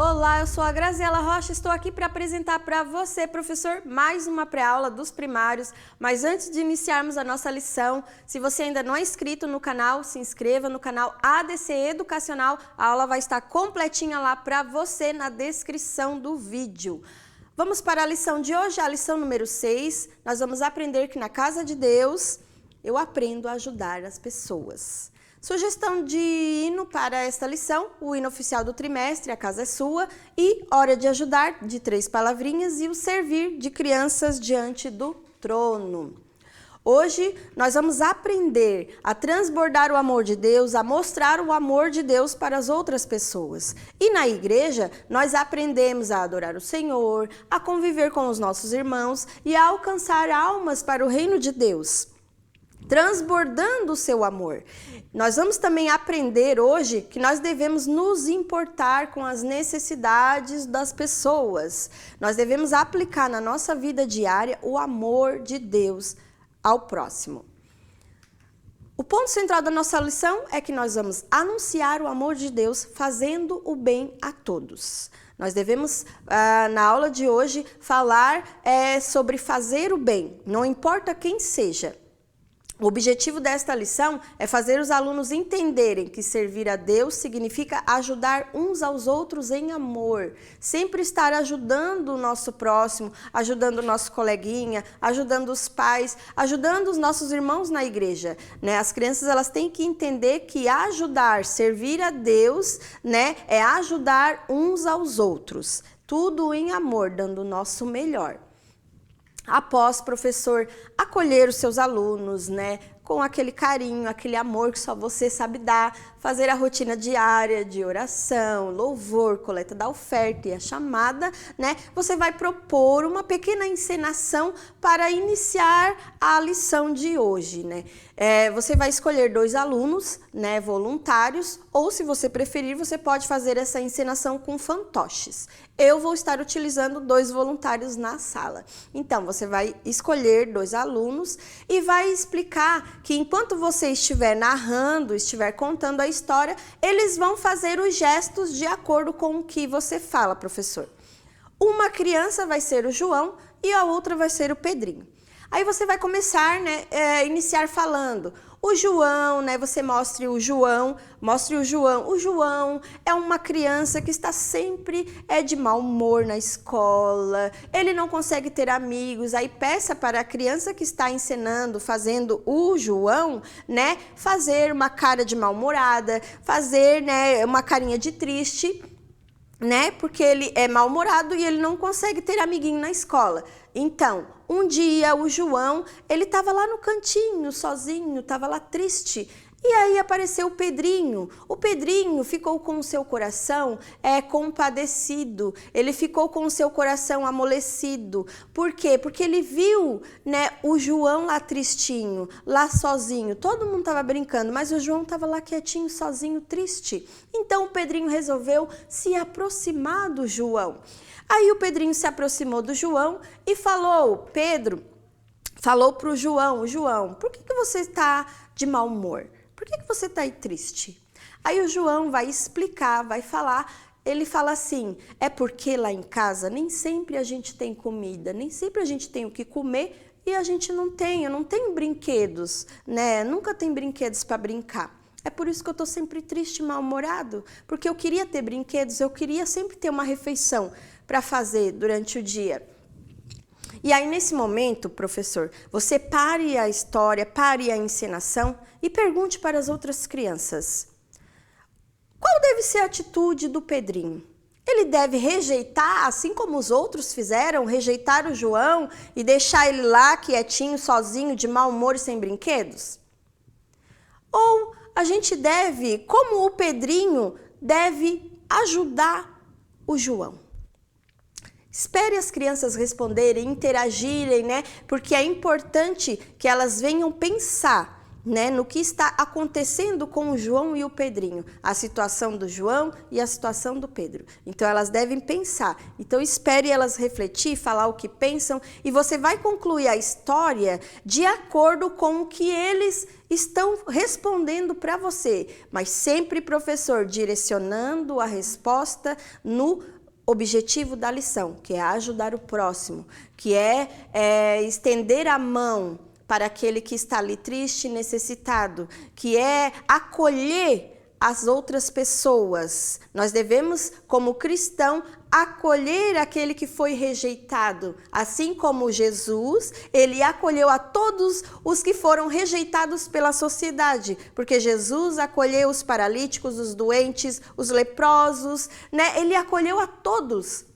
Olá, eu sou a Graziela Rocha, estou aqui para apresentar para você, professor, mais uma pré-aula dos primários. Mas antes de iniciarmos a nossa lição, se você ainda não é inscrito no canal, se inscreva no canal ADC Educacional. A aula vai estar completinha lá para você na descrição do vídeo. Vamos para a lição de hoje, a lição número 6. Nós vamos aprender que na casa de Deus eu aprendo a ajudar as pessoas. Sugestão de hino para esta lição, o hino oficial do trimestre, A Casa é Sua, e Hora de Ajudar, de 3 palavrinhas, e o Servir, de Crianças Diante do Trono. Hoje nós vamos aprender a transbordar o amor de Deus, a mostrar o amor de Deus para as outras pessoas. E na igreja nós aprendemos a adorar o Senhor, a conviver com os nossos irmãos e a alcançar almas para o reino de Deus, transbordando o seu amor. Nós vamos também aprender hoje que nós devemos nos importar com as necessidades das pessoas. Nós devemos aplicar na nossa vida diária o amor de Deus ao próximo. O ponto central da nossa lição é que nós vamos anunciar o amor de Deus fazendo o bem a todos. Nós devemos, na aula de hoje, falar sobre fazer o bem, não importa quem seja. O objetivo desta lição é fazer os alunos entenderem que servir a Deus significa ajudar uns aos outros em amor. Sempre estar ajudando o nosso próximo, ajudando o nosso coleguinha, ajudando os pais, ajudando os nossos irmãos na igreja, né? As crianças elas têm que entender que ajudar, servir a Deus, né, é ajudar uns aos outros. Tudo em amor, dando o nosso melhor. Após, professor, acolher os seus alunos, né, com aquele carinho, aquele amor que só você sabe dar, fazer a rotina diária de oração, louvor, coleta da oferta e a chamada, né, você vai propor uma pequena encenação para iniciar a lição de hoje, né. Você vai escolher 2 alunos, né, voluntários, ou se você preferir, você pode fazer essa encenação com fantoches. Eu vou estar utilizando 2 voluntários na sala. Então, você vai escolher 2 alunos e vai explicar que enquanto você estiver narrando, estiver contando a história, eles vão fazer os gestos de acordo com o que você fala, professor. Uma criança vai ser o João e a outra vai ser o Pedrinho. Aí você vai começar, né, iniciar falando. O João, né, você mostre o João. O João é uma criança que está sempre de mau humor na escola, ele não consegue ter amigos. Aí peça para a criança que está encenando, fazendo o João, né, fazer uma cara de mal-humorada, fazer, né, uma carinha de triste, né, porque ele é mal-humorado e ele não consegue ter amiguinho na escola. Então, um dia o João, ele estava lá no cantinho, sozinho, estava lá triste. E aí apareceu o Pedrinho. O Pedrinho ficou com o seu coração compadecido, ele ficou com o seu coração amolecido. Por quê? Porque ele viu, né, o João lá tristinho, lá sozinho. Todo mundo estava brincando, mas o João estava lá quietinho, sozinho, triste. Então o Pedrinho resolveu se aproximar do João. Aí o Pedrinho se aproximou do João e falou, Pedro falou para o João, por que você está de mau humor? Por que você está aí triste? Aí o João vai explicar, vai falar, ele fala assim, é porque lá em casa nem sempre a gente tem comida, nem sempre a gente tem o que comer e a gente não tem, eu não tenho brinquedos, né? Nunca tem brinquedos para brincar. É por isso que eu estou sempre triste, mal-humorado, porque eu queria ter brinquedos, eu queria sempre ter uma refeição para fazer durante o dia. E aí, nesse momento, professor, você pare a história, pare a encenação e pergunte para as outras crianças. Qual deve ser a atitude do Pedrinho? Ele deve rejeitar, assim como os outros fizeram, rejeitar o João e deixar ele lá quietinho, sozinho, de mau humor e sem brinquedos? Ou a gente deve, como o Pedrinho, deve ajudar o João? Espere as crianças responderem, interagirem, né? Porque é importante que elas venham pensar né, no que está acontecendo com o João e o Pedrinho, a situação do João e a situação do Pedro. Então elas devem pensar. Então espere elas refletir, falar o que pensam, e você vai concluir a história de acordo com o que eles estão respondendo para você, mas sempre, professor, direcionando a resposta no objetivo da lição, que é ajudar o próximo, que é estender a mão para aquele que está ali triste e necessitado, que é acolher as outras pessoas. Nós devemos, como cristão, acolher aquele que foi rejeitado. Assim como Jesus, ele acolheu a todos os que foram rejeitados pela sociedade, porque Jesus acolheu os paralíticos, os doentes, os leprosos, né? Ele acolheu a todos.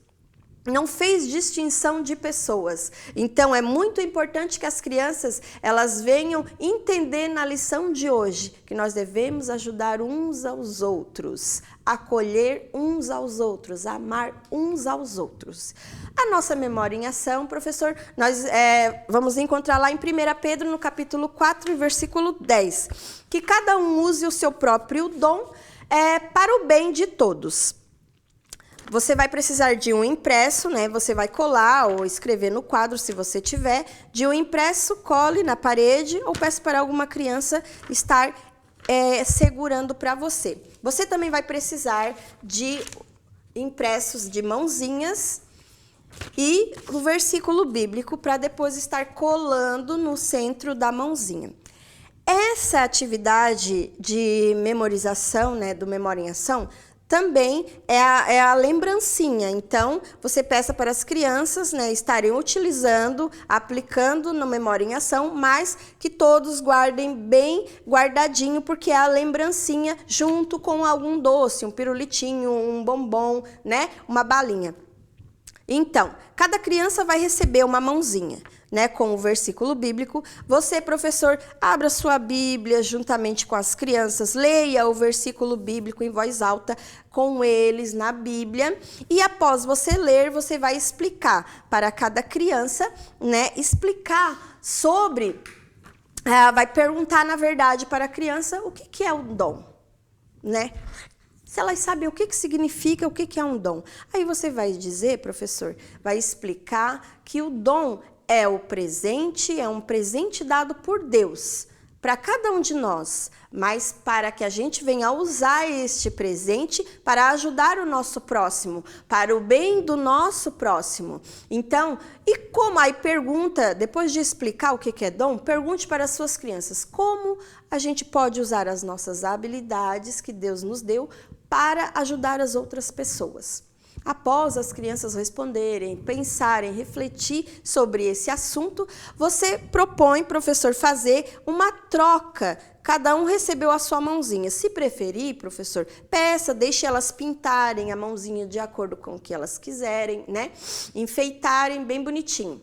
Não fez distinção de pessoas. Então, é muito importante que as crianças, elas venham entender na lição de hoje que nós devemos ajudar uns aos outros, acolher uns aos outros, amar uns aos outros. A nossa memória em ação, professor, nós vamos encontrar lá em 1 Pedro, no capítulo 4, versículo 10, que cada um use o seu próprio dom para o bem de todos. Você vai precisar de um impresso, né? Você vai colar ou escrever no quadro, se você tiver. De um impresso, cole na parede ou peça para alguma criança estar segurando para você. Você também vai precisar de impressos de mãozinhas e o versículo bíblico para depois estar colando no centro da mãozinha. Essa atividade de memorização, né, do Memória em Ação, também é a lembrancinha. Então, você peça para as crianças, né, estarem utilizando, aplicando no Memória em Ação, mas que todos guardem bem guardadinho, porque é a lembrancinha junto com algum doce, um pirulitinho, um bombom, né, uma balinha. Então, cada criança vai receber uma mãozinha, né, com o versículo bíblico. Você, professor, abra sua Bíblia juntamente com as crianças, leia o versículo bíblico em voz alta com eles na Bíblia, e após você ler, você vai explicar para cada criança, né, explicar sobre, vai perguntar, na verdade, para a criança o que é o dom, né? Se elas sabem o que significa, o que é um dom. Aí você vai dizer, professor, vai explicar que o dom é um presente dado por Deus para cada um de nós, mas para que a gente venha a usar este presente para ajudar o nosso próximo, para o bem do nosso próximo. Então, e como aí pergunta, depois de explicar o que é dom, pergunte para as suas crianças como a gente pode usar as nossas habilidades que Deus nos deu para ajudar as outras pessoas. Após as crianças responderem, pensarem, refletir sobre esse assunto, você propõe, professor, fazer uma troca. Cada um recebeu a sua mãozinha. Se preferir, professor, peça, deixe elas pintarem a mãozinha de acordo com o que elas quiserem, né? Enfeitarem bem bonitinho.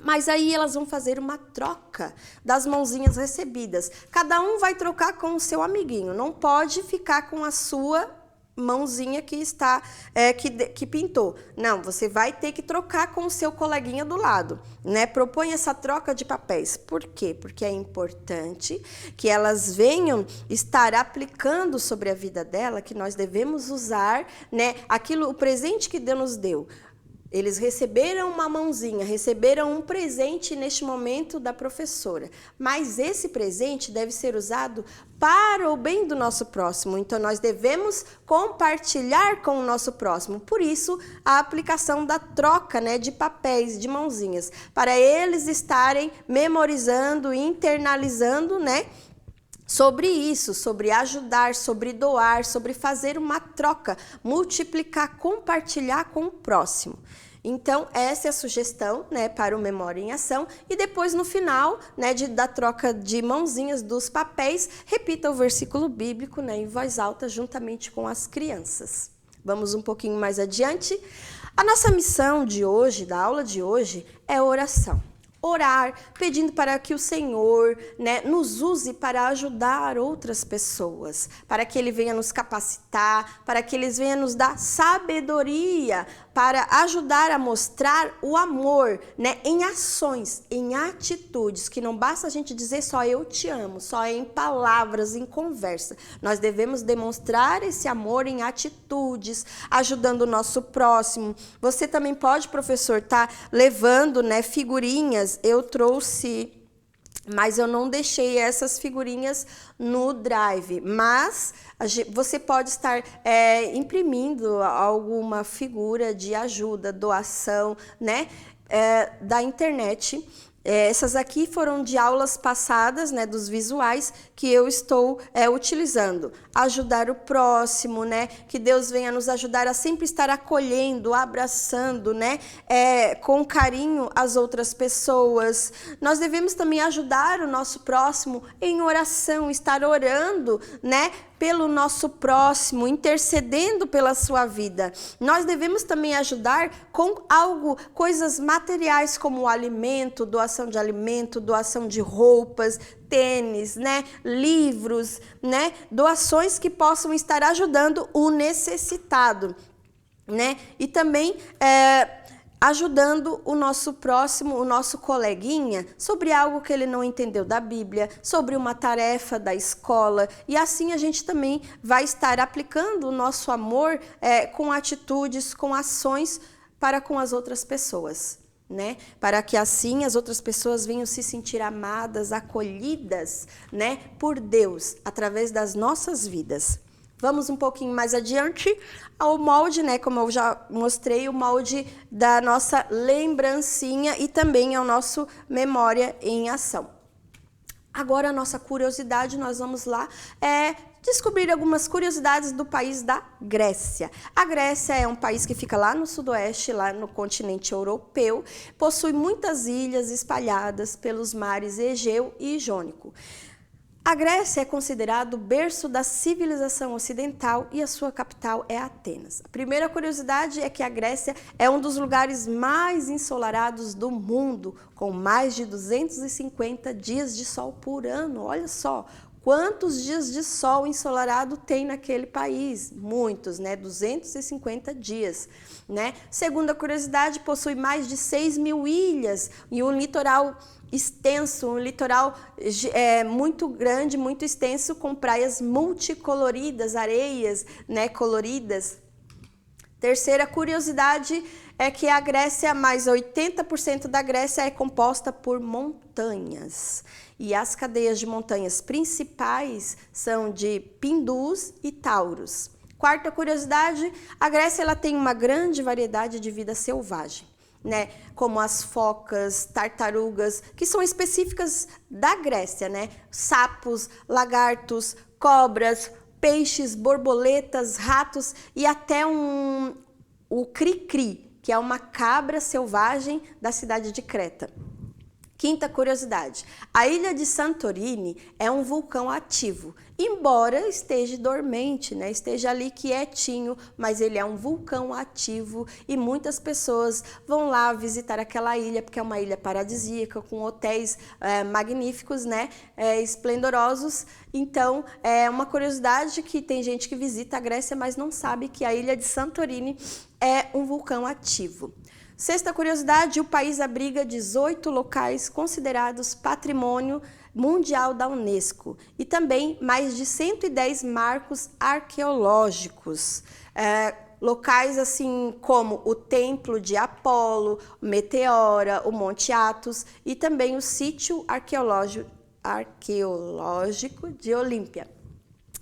Mas aí elas vão fazer uma troca das mãozinhas recebidas. Cada um vai trocar com o seu amiguinho. Não pode ficar com a sua mãozinha que está que pintou. Não, você vai ter que trocar com o seu coleguinha do lado, né? Propõe essa troca de papéis. Por quê? Porque é importante que elas venham estar aplicando sobre a vida dela que nós devemos usar, né, o presente que Deus nos deu. Eles receberam uma mãozinha, receberam um presente neste momento da professora. Mas esse presente deve ser usado para o bem do nosso próximo. Então, nós devemos compartilhar com o nosso próximo. Por isso, a aplicação da troca, né, de papéis, de mãozinhas, para eles estarem memorizando e internalizando, né, sobre isso, sobre ajudar, sobre doar, sobre fazer uma troca, multiplicar, compartilhar com o próximo. Então, essa é a sugestão, né, para o Memória em Ação. E depois, no final, né, da troca de mãozinhas dos papéis, repita o versículo bíblico, né, em voz alta, juntamente com as crianças. Vamos um pouquinho mais adiante. A nossa missão de hoje, da aula de hoje, é oração. orar, pedindo para que o Senhor, né, nos use para ajudar outras pessoas, para que Ele venha nos capacitar, para que Ele venha nos dar sabedoria, para ajudar a mostrar o amor, né, em ações, em atitudes, que não basta a gente dizer só eu te amo, só em palavras, em conversa. Nós devemos demonstrar esse amor em atitudes, ajudando o nosso próximo. Você também pode, professor, estar levando, né, figurinhas. Eu trouxe, mas eu não deixei essas figurinhas no Drive, mas você pode estar imprimindo alguma figura de ajuda, doação, né, da internet. Essas aqui foram de aulas passadas, né, dos visuais que eu estou utilizando. Ajudar o próximo, né, que Deus venha nos ajudar a sempre estar acolhendo, abraçando, né, com carinho as outras pessoas. Nós devemos também ajudar o nosso próximo em oração, estar orando, né, pelo nosso próximo, intercedendo pela sua vida. Nós devemos também ajudar com coisas materiais como o alimento, doação de roupas, tênis, né, livros, né, doações que possam estar ajudando o necessitado, né, e também ajudando o nosso próximo, o nosso coleguinha, sobre algo que ele não entendeu da Bíblia, sobre uma tarefa da escola, e assim a gente também vai estar aplicando o nosso amor com atitudes, com ações para com as outras pessoas, né? Para que assim as outras pessoas venham se sentir amadas, acolhidas, né, por Deus, através das nossas vidas. Vamos um pouquinho mais adiante ao molde, né? Como eu já mostrei, o molde da nossa lembrancinha e também ao nosso memória em ação. Agora, a nossa curiosidade, nós vamos lá descobrir algumas curiosidades do país da Grécia. A Grécia é um país que fica lá no sudoeste, lá no continente europeu, possui muitas ilhas espalhadas pelos mares Egeu e Jônico. A Grécia é considerado o berço da civilização ocidental e a sua capital é Atenas. A primeira curiosidade é que a Grécia é um dos lugares mais ensolarados do mundo, com mais de 250 dias de sol por ano. Olha só quantos dias de sol ensolarado tem naquele país. Muitos, né? 250 dias. Né? Segunda curiosidade, possui mais de 6.000 ilhas e um litoral extenso, um litoral muito grande, muito extenso, com praias multicoloridas, areias, né, coloridas. Terceira curiosidade é que a Grécia, mais 80% da Grécia é composta por montanhas. E as cadeias de montanhas principais são de Pindus e Taurus. Quarta curiosidade, a Grécia ela tem uma grande variedade de vida selvagem, né, como as focas, tartarugas, que são específicas da Grécia, né, sapos, lagartos, cobras, peixes, borboletas, ratos e até o cri-cri, que é uma cabra selvagem da cidade de Creta. Quinta curiosidade, a ilha de Santorini é um vulcão ativo, embora esteja dormente, né? Esteja ali quietinho, mas ele é um vulcão ativo e muitas pessoas vão lá visitar aquela ilha, porque é uma ilha paradisíaca, com hotéis magníficos, né? Esplendorosos. Então, é uma curiosidade que tem gente que visita a Grécia, mas não sabe que a ilha de Santorini é um vulcão ativo. Sexta curiosidade, o país abriga 18 locais considerados patrimônio mundial da Unesco e também mais de 110 marcos arqueológicos. Locais assim como o Templo de Apolo, o Meteora, o Monte Athos e também o sítio arqueológico de Olímpia.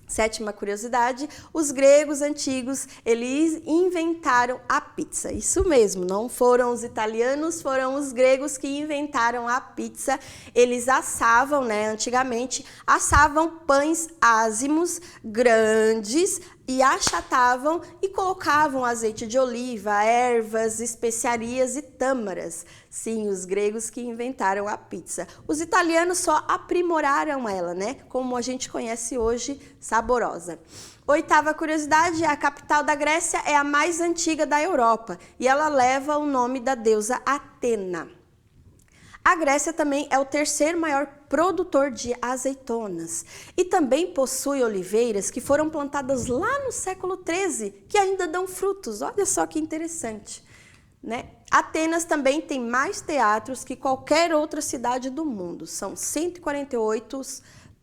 Sétima curiosidade, os gregos antigos, eles inventaram a pizza. Isso mesmo, não foram os italianos, foram os gregos que inventaram a pizza. Eles assavam, né, antigamente, assavam pães ázimos, grandes, e achatavam e colocavam azeite de oliva, ervas, especiarias e tâmaras. Sim, os gregos que inventaram a pizza. Os italianos só aprimoraram ela, né? Como a gente conhece hoje, saborosa. Oitava curiosidade, a capital da Grécia é a mais antiga da Europa e ela leva o nome da deusa Atena. A Grécia também é o terceiro maior produtor de azeitonas e também possui oliveiras que foram plantadas lá no século XIII, que ainda dão frutos. Olha só que interessante, né? Atenas também tem mais teatros que qualquer outra cidade do mundo. São 148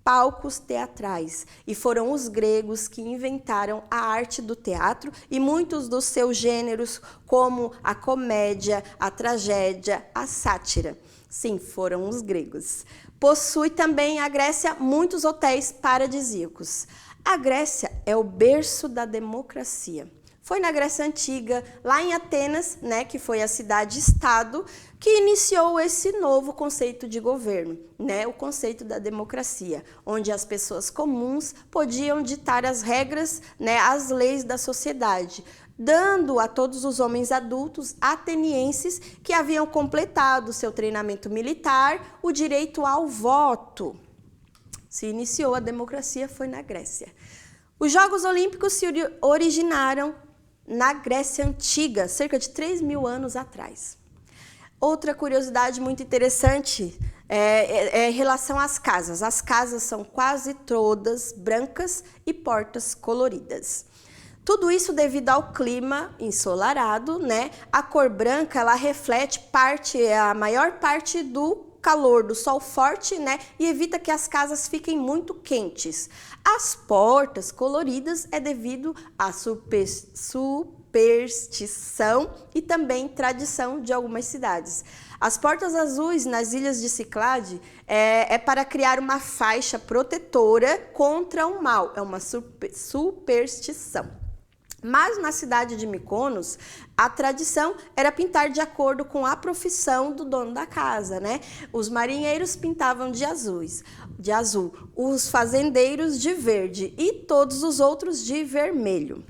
palcos teatrais e foram os gregos que inventaram a arte do teatro e muitos dos seus gêneros, como a comédia, a tragédia, a sátira. Sim, foram os gregos. Possui também a Grécia muitos hotéis paradisíacos. A Grécia é o berço da democracia. Foi na Grécia Antiga, lá em Atenas, né, que foi a cidade-estado, que iniciou esse novo conceito de governo, né, o conceito da democracia, onde as pessoas comuns podiam ditar as regras, né, as leis da sociedade, dando a todos os homens adultos atenienses que haviam completado seu treinamento militar o direito ao voto. Se iniciou a democracia foi na Grécia. Os Jogos Olímpicos se originaram na Grécia Antiga, cerca de 3.000 anos atrás. Outra curiosidade muito interessante é em relação às casas. As casas são quase todas brancas e portas coloridas. Tudo isso devido ao clima ensolarado, né? A cor branca, ela reflete a maior parte do calor do sol forte, né? E evita que as casas fiquem muito quentes. As portas coloridas é devido à superstição e também tradição de algumas cidades. As portas azuis nas ilhas de Ciclade é para criar uma faixa protetora contra o mal. É uma superstição. Mas na cidade de Mykonos, a tradição era pintar de acordo com a profissão do dono da casa, né? Os marinheiros pintavam de azul, os fazendeiros de verde e todos os outros de vermelho.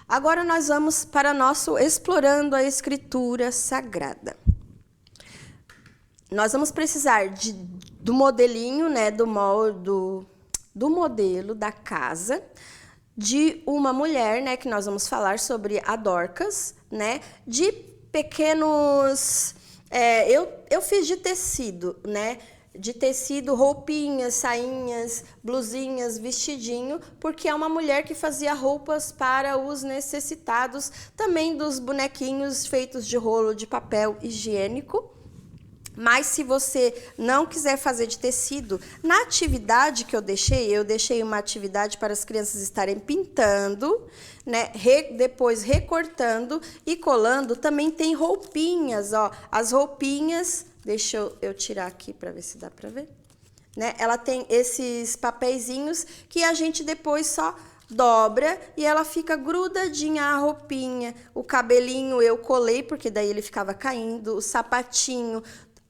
Agora nós vamos para nosso Explorando a Escritura Sagrada. Nós vamos precisar do modelinho, né, do modelo da casa, de uma mulher, né, que nós vamos falar sobre a Dorcas, né, de pequenos, eu fiz de tecido, né, de tecido, roupinhas, sainhas, blusinhas, vestidinho, porque é uma mulher que fazia roupas para os necessitados, também dos bonequinhos feitos de rolo de papel higiênico. Mas se você não quiser fazer de tecido, na atividade que eu deixei uma atividade para as crianças estarem pintando, né? Depois recortando e colando. Também tem roupinhas, ó. As roupinhas, deixa eu tirar aqui para ver se dá para ver. Né? Ela tem esses papeizinhos que a gente depois só dobra e ela fica grudadinha a roupinha. O cabelinho eu colei, porque daí ele ficava caindo, o sapatinho,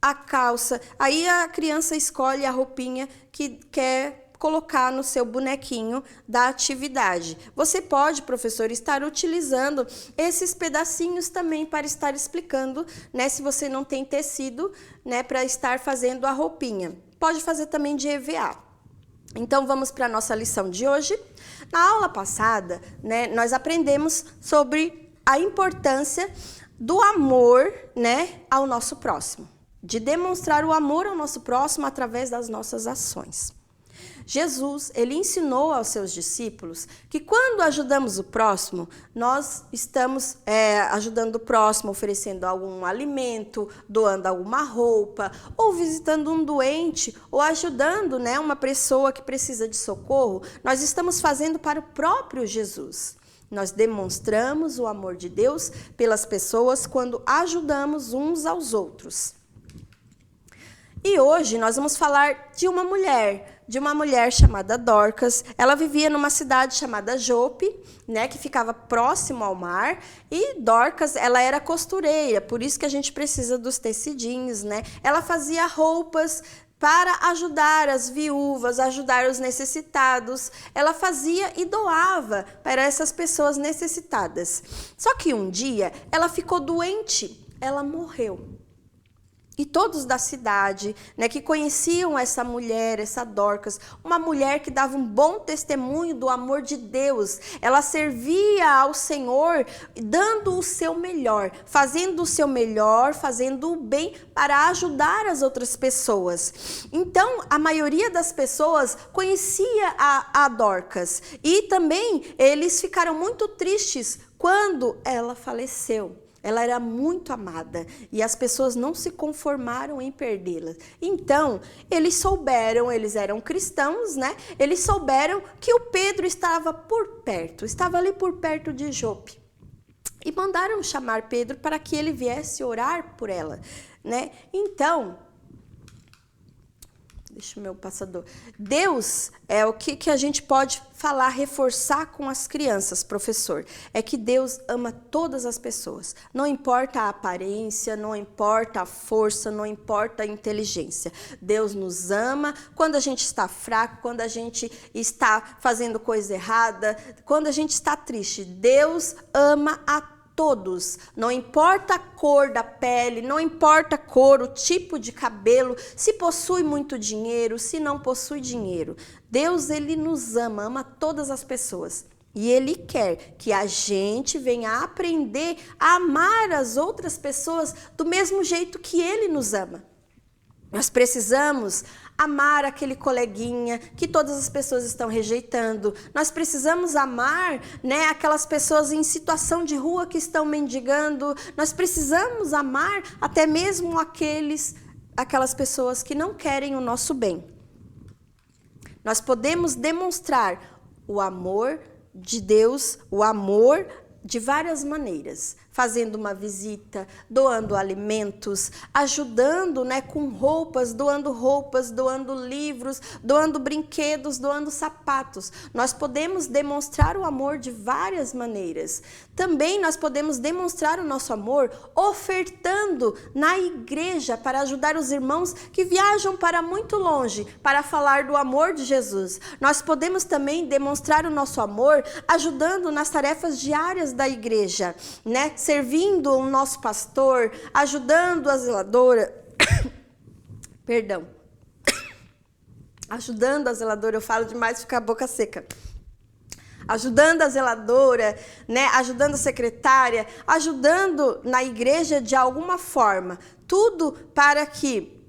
a calça, aí a criança escolhe a roupinha que quer colocar no seu bonequinho da atividade. Você pode, professor, estar utilizando esses pedacinhos também para estar explicando, né, se você não tem tecido, né, para estar fazendo a roupinha. Pode fazer também de EVA. Então, vamos para a nossa lição de hoje. Na aula passada, né, nós aprendemos sobre a importância do amor, né, ao nosso próximo. De demonstrar o amor ao nosso próximo através das nossas ações. Jesus, ele ensinou aos seus discípulos que quando ajudamos o próximo, nós estamos ajudando o próximo, oferecendo algum alimento, doando alguma roupa, ou visitando um doente, ou ajudando, né, uma pessoa que precisa de socorro, nós estamos fazendo para o próprio Jesus. Nós demonstramos o amor de Deus pelas pessoas quando ajudamos uns aos outros. E hoje nós vamos falar de uma mulher chamada Dorcas. Ela vivia numa cidade chamada Jope, né, que ficava próximo ao mar. E Dorcas, ela era costureira, por isso que a gente precisa dos tecidinhos, né? Ela fazia roupas para ajudar as viúvas, ajudar os necessitados. Ela fazia e doava para essas pessoas necessitadas. Só que um dia ela ficou doente, ela morreu. E todos da cidade, né, que conheciam essa mulher, essa Dorcas, uma mulher que dava um bom testemunho do amor de Deus. Ela servia ao Senhor dando o seu melhor, fazendo o seu melhor, fazendo o bem para ajudar as outras pessoas. Então, a maioria das pessoas conhecia a Dorcas e também eles ficaram muito tristes quando ela faleceu. Ela era muito amada e as pessoas não se conformaram em perdê-la. Então, eles souberam, eles eram cristãos, né? Eles souberam que o Pedro estava por perto, estava ali por perto de Jope. E mandaram chamar Pedro para que ele viesse orar por ela, né? Então, deixa o meu passador. Deus é o que a gente pode falar, reforçar com as crianças, professor. É que Deus ama todas as pessoas. Não importa a aparência, não importa a força, não importa a inteligência. Deus nos ama quando a gente está fraco, quando a gente está fazendo coisa errada, quando a gente está triste. Deus ama a todos, não importa a cor da pele, não importa a cor, o tipo de cabelo, se possui muito dinheiro, se não possui dinheiro. Deus, ele nos ama, ama todas as pessoas. E ele quer que a gente venha aprender a amar as outras pessoas do mesmo jeito que ele nos ama. Nós precisamos amar aquele coleguinha que todas as pessoas estão rejeitando. Nós precisamos amar, né, aquelas pessoas em situação de rua que estão mendigando. Nós precisamos amar até mesmo aquelas pessoas que não querem o nosso bem. Nós podemos demonstrar o amor de Deus, o amor de várias maneiras, fazendo uma visita, doando alimentos, ajudando, né, com roupas, doando livros, doando brinquedos, doando sapatos. Nós podemos demonstrar o amor de várias maneiras. Também nós podemos demonstrar o nosso amor ofertando na igreja para ajudar os irmãos que viajam para muito longe para falar do amor de Jesus. Nós podemos também demonstrar o nosso amor ajudando nas tarefas diárias da igreja, né? Servindo o nosso pastor, ajudando a zeladora, perdão, ajudando a zeladora, eu falo demais, fica a boca seca. Ajudando a zeladora, né? Ajudando a secretária, ajudando na igreja de alguma forma. Tudo para que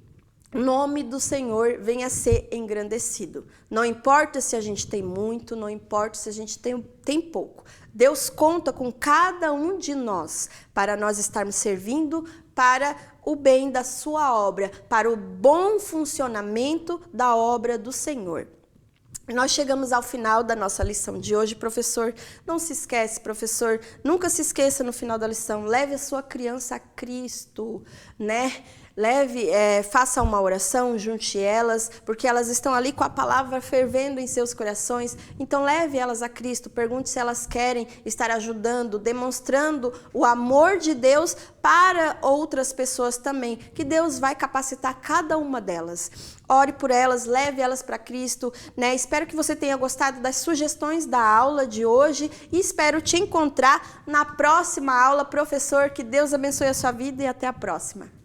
o nome do Senhor venha a ser engrandecido. Não importa se a gente tem muito, não importa se a gente tem pouco. Deus conta com cada um de nós para nós estarmos servindo para o bem da sua obra, para o bom funcionamento da obra do Senhor. Nós chegamos ao final da nossa lição de hoje, professor. Não se esquece, professor, nunca se esqueça no final da lição, leve a sua criança a Cristo, né? Faça uma oração, junte elas, porque elas estão ali com a palavra fervendo em seus corações. Então leve elas a Cristo, pergunte se elas querem estar ajudando, demonstrando o amor de Deus para outras pessoas também, que Deus vai capacitar cada uma delas. Ore por elas, leve elas para Cristo, né? Espero que você tenha gostado das sugestões da aula de hoje e espero te encontrar na próxima aula, professor. Que Deus abençoe a sua vida e até a próxima.